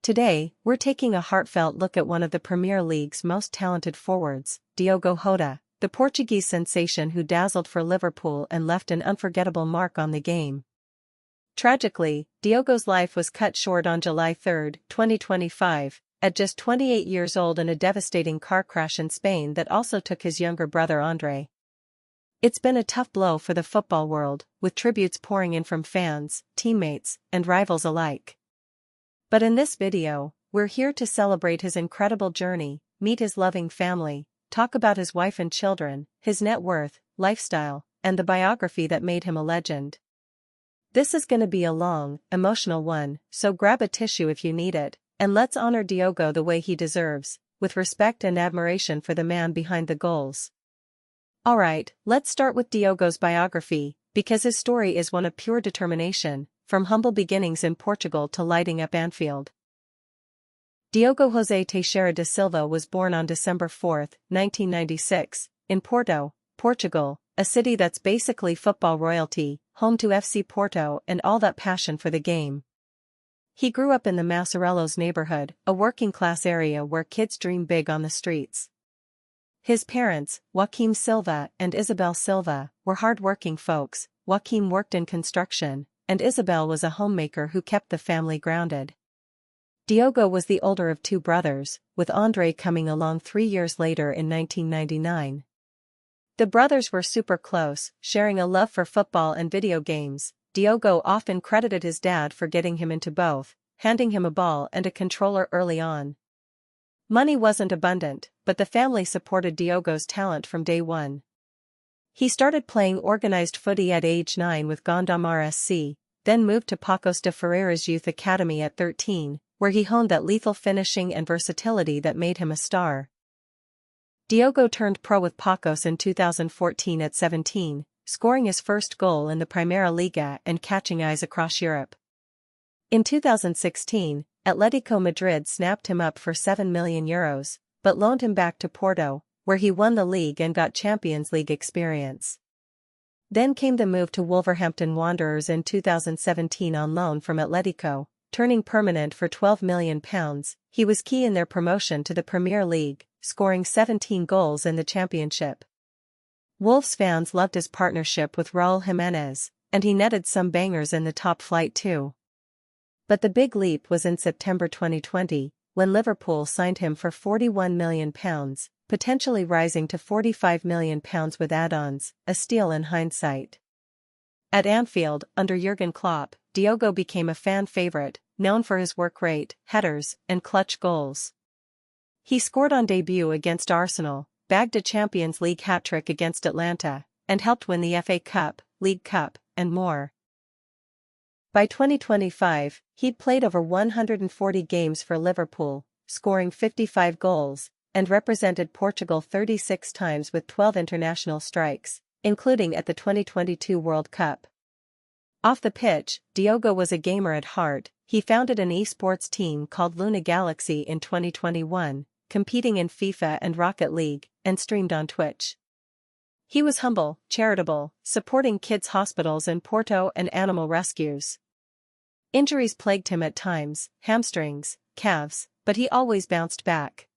Today, we're taking a heartfelt look at one of the Premier League's most talented forwards, Diogo Jota, the Portuguese sensation who dazzled for Liverpool and left an unforgettable mark on the game. Tragically, Diogo's life was cut short on July 3, 2025, at just 28 years old in a devastating car crash in Spain that also took his younger brother Andre. It's been a tough blow for the football world, with tributes pouring in from fans, teammates, and rivals alike. But in this video, we're here to celebrate his incredible journey, meet his loving family, talk about his wife and children, his net worth, lifestyle, and the biography that made him a legend. This is gonna be a long, emotional one, so grab a tissue if you need it, and let's honor Diogo the way he deserves, with respect and admiration for the man behind the goals. Alright, let's start with Diogo's biography, because his story is one of pure determination, from humble beginnings in Portugal to lighting up Anfield. Diogo José Teixeira de Silva was born on December 4, 1996, in Porto, Portugal, a city that's basically football royalty, home to FC Porto and all that passion for the game. He grew up in the Massarelos neighborhood, a working-class area where kids dream big on the streets. His parents, Joaquim Silva and Isabel Silva, were hard-working folks. Joaquim worked in construction, and Isabel was a homemaker who kept the family grounded. Diogo was the older of two brothers, with Andre coming along 3 years later in 1999. The brothers were super close, sharing a love for football and video games. Diogo often credited his dad for getting him into both, handing him a ball and a controller early on. Money wasn't abundant, but the family supported Diogo's talent from day one. He started playing organized footy at age 9 with Gondomar SC, then moved to Paços de Ferreira's youth academy at 13, where he honed that lethal finishing and versatility that made him a star. Diogo turned pro with Paços in 2014 at 17, scoring his first goal in the Primeira Liga and catching eyes across Europe. In 2016, Atletico Madrid snapped him up for €7 million, but loaned him back to Porto, where he won the league and got Champions League experience. Then came the move to Wolverhampton Wanderers in 2017 on loan from Atletico, turning permanent for £12 million. He was key in their promotion to the Premier League, scoring 17 goals in the championship. Wolves fans loved his partnership with Raúl Jiménez, and he netted some bangers in the top flight too. But the big leap was in September 2020, when Liverpool signed him for £41 million, potentially rising to £45 million with add-ons, a steal in hindsight. At Anfield, under Jurgen Klopp, Diogo became a fan favorite, known for his work rate, headers, and clutch goals. He scored on debut against Arsenal, bagged a Champions League hat-trick against Atlanta, and helped win the FA Cup, League Cup, and more. By 2025, he'd played over 140 games for Liverpool, scoring 55 goals, and represented Portugal 36 times with 12 international strikes, including at the 2022 World Cup. Off the pitch, Diogo was a gamer at heart. He founded an esports team called Luna Galaxy in 2021, competing in FIFA and Rocket League, and streamed on Twitch. He was humble, charitable, supporting kids' hospitals in Porto and animal rescues. Injuries plagued him at times, hamstrings, calves, but he always bounced back.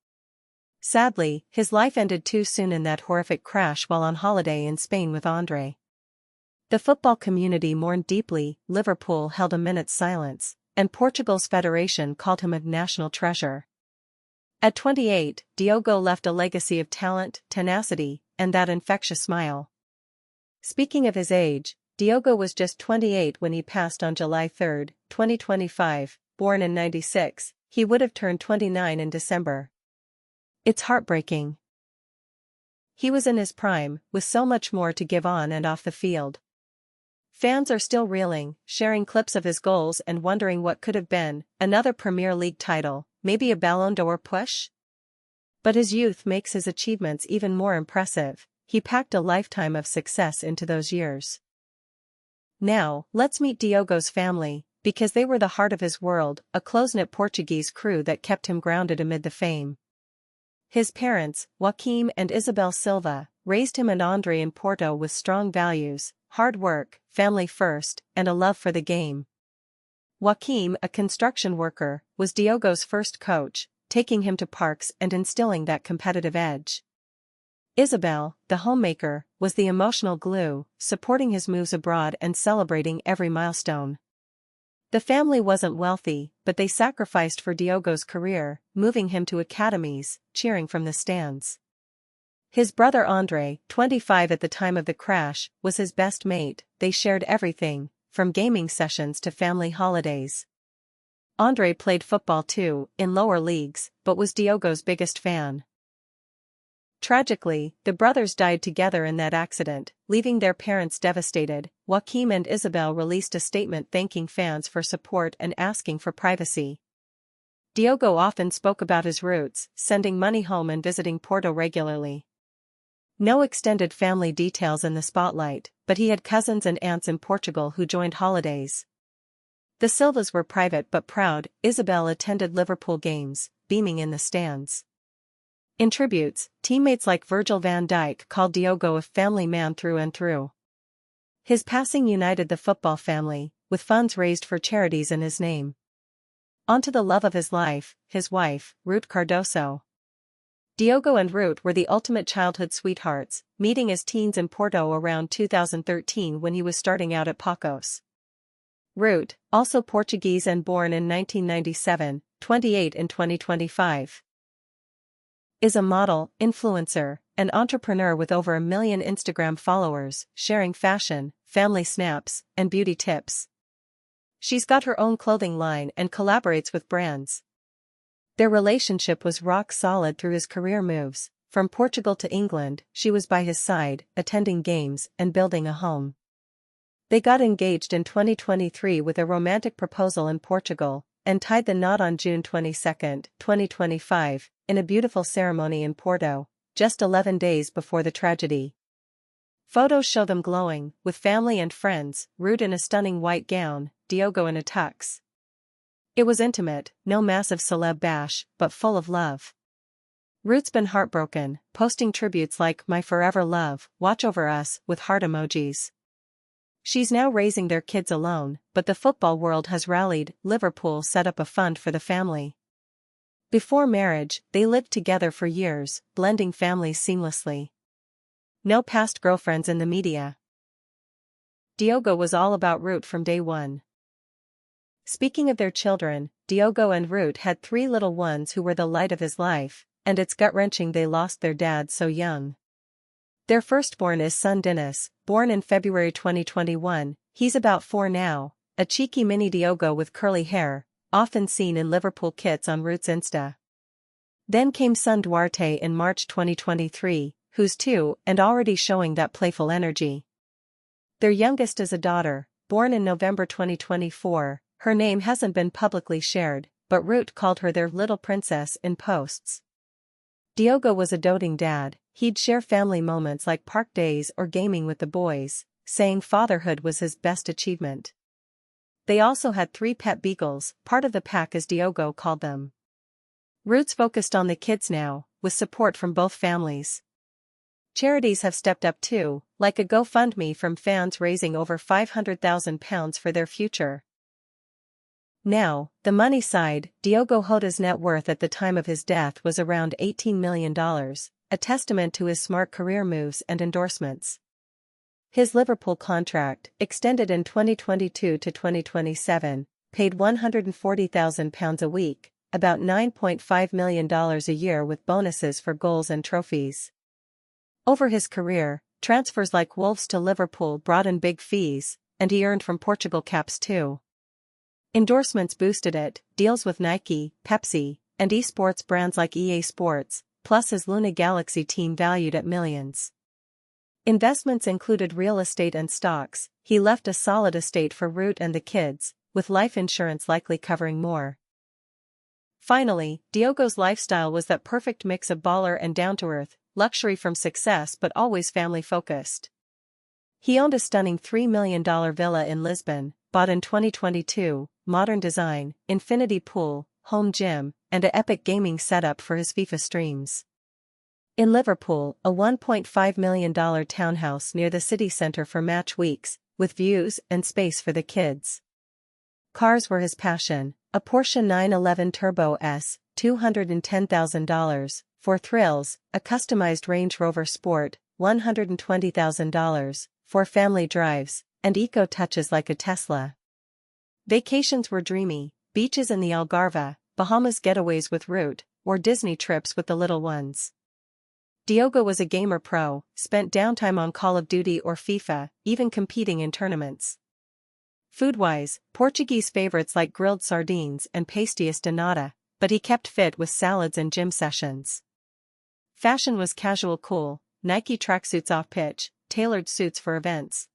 Sadly, his life ended too soon in that horrific crash while on holiday in Spain with Andre. The football community mourned deeply. Liverpool held a minute's silence, and Portugal's federation called him a national treasure. At 28, Diogo left a legacy of talent, tenacity, and that infectious smile. Speaking of his age, Diogo was just 28 when he passed on July 3, 2025, born in '96, he would have turned 29 in December. It's heartbreaking. He was in his prime, with so much more to give on and off the field. Fans are still reeling, sharing clips of his goals and wondering what could have been, another Premier League title, maybe a Ballon d'Or push? But his youth makes his achievements even more impressive. He packed a lifetime of success into those years. Now, let's meet Diogo's family, because they were the heart of his world, a close-knit Portuguese crew that kept him grounded amid the fame. His parents, Joaquim and Isabel Silva, raised him and Andre in Porto with strong values, hard work, family first, and a love for the game. Joaquim, a construction worker, was Diogo's first coach, taking him to parks and instilling that competitive edge. Isabel, the homemaker, was the emotional glue, supporting his moves abroad and celebrating every milestone. The family wasn't wealthy, but they sacrificed for Diogo's career, moving him to academies, cheering from the stands. His brother Andre, 25 at the time of the crash, was his best mate. They shared everything, from gaming sessions to family holidays. Andre played football too, in lower leagues, but was Diogo's biggest fan. Tragically, the brothers died together in that accident, leaving their parents devastated. Joaquim and Isabel released a statement thanking fans for support and asking for privacy. Diogo often spoke about his roots, sending money home and visiting Porto regularly. No extended family details in the spotlight, but he had cousins and aunts in Portugal who joined holidays. The Silvas were private but proud. Isabel attended Liverpool games, beaming in the stands. In tributes, teammates like Virgil van Dijk called Diogo a family man through and through. His passing united the football family, with funds raised for charities in his name. On to the love of his life, his wife, Ruth Cardoso. Diogo and Ruth were the ultimate childhood sweethearts, meeting as teens in Porto around 2013 when he was starting out at Paços. Ruth, also Portuguese and born in 1997, 28 in 2025. Is a model, influencer, and entrepreneur with over 1 million Instagram followers, sharing fashion, family snaps, and beauty tips. She's got her own clothing line and collaborates with brands. Their relationship was rock solid through his career moves. From Portugal to England, she was by his side, attending games and building a home. They got engaged in 2023 with a romantic proposal in Portugal, and tied the knot on June 22, 2025, in a beautiful ceremony in Porto, just 11 days before the tragedy. Photos show them glowing, with family and friends, Ruth in a stunning white gown, Diogo in a tux. It was intimate, no massive celeb bash, but full of love. Ruth's been heartbroken, posting tributes like "My Forever Love, Watch Over Us" with heart emojis. She's now raising their kids alone, but the football world has rallied. Liverpool set up a fund for the family. Before marriage, they lived together for years, blending families seamlessly. No past girlfriends in the media. Diogo was all about Ruth from day one. Speaking of their children, Diogo and Ruth had 3 little ones who were the light of his life, and it's gut-wrenching they lost their dad so young. Their firstborn is son Dennis, born in February 2021, he's about 4 now, a cheeky mini Diogo with curly hair, often seen in Liverpool kits on Ruth's Insta. Then came son Duarte in March 2023, who's 2 and already showing that playful energy. Their youngest is a daughter, born in November 2024, her name hasn't been publicly shared, but Ruth called her their little princess in posts. Diogo was a doting dad, he'd share family moments like park days or gaming with the boys, saying fatherhood was his best achievement. They also had 3 pet beagles, part of the pack as Diogo called them. Ruth's focused on the kids now, with support from both families. Charities have stepped up too, like a GoFundMe from fans raising over £500,000 for their future. Now, the money side. Diogo Jota's net worth at the time of his death was around $18 million, a testament to his smart career moves and endorsements. His Liverpool contract, extended in 2022 to 2027, paid £140,000 a week, about $9.5 million a year with bonuses for goals and trophies. Over his career, transfers like Wolves to Liverpool brought in big fees, and he earned from Portugal caps too. Endorsements boosted it, deals with Nike, Pepsi, and esports brands like EA Sports, plus his Luna Galaxy team valued at millions. Investments included real estate and stocks. He left a solid estate for Ruth and the kids, with life insurance likely covering more. Finally, Diogo's lifestyle was that perfect mix of baller and down-to-earth, luxury from success but always family-focused. He owned a stunning $3 million villa in Lisbon, bought in 2022, modern design, infinity pool, home gym, and an epic gaming setup for his FIFA streams. In Liverpool, a $1.5 million townhouse near the city centre for match weeks, with views and space for the kids. Cars were his passion, a Porsche 911 Turbo S, $210,000, for thrills, a customized Range Rover Sport, $120,000, for family drives, and eco-touches like a Tesla. Vacations were dreamy, beaches in the Algarve, Bahamas getaways with Root, or Disney trips with the little ones. Diogo was a gamer pro, spent downtime on Call of Duty or FIFA, even competing in tournaments. Food-wise, Portuguese favorites like grilled sardines and pastéis de nata, but he kept fit with salads and gym sessions. Fashion was casual cool, Nike tracksuits off-pitch, tailored suits for events.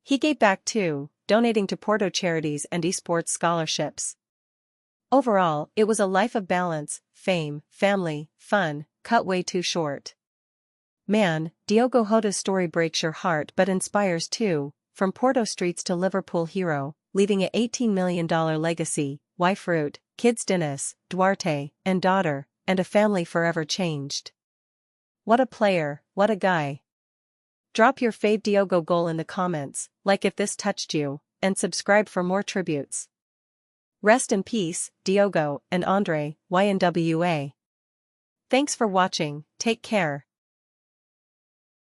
He gave back too, donating to Porto charities and esports scholarships. Overall, it was a life of balance, fame, family, fun, cut way too short. Man, Diogo Jota's story breaks your heart but inspires too, from Porto streets to Liverpool hero, leaving a $18 million legacy, wife Ruth, kids Dennis, Duarte, and daughter, and a family forever changed. What a player, what a guy. Drop your fave Diogo goal in the comments, like if this touched you, and subscribe for more tributes. Rest in peace, Diogo and Andre, YNWA. Thanks for watching, take care.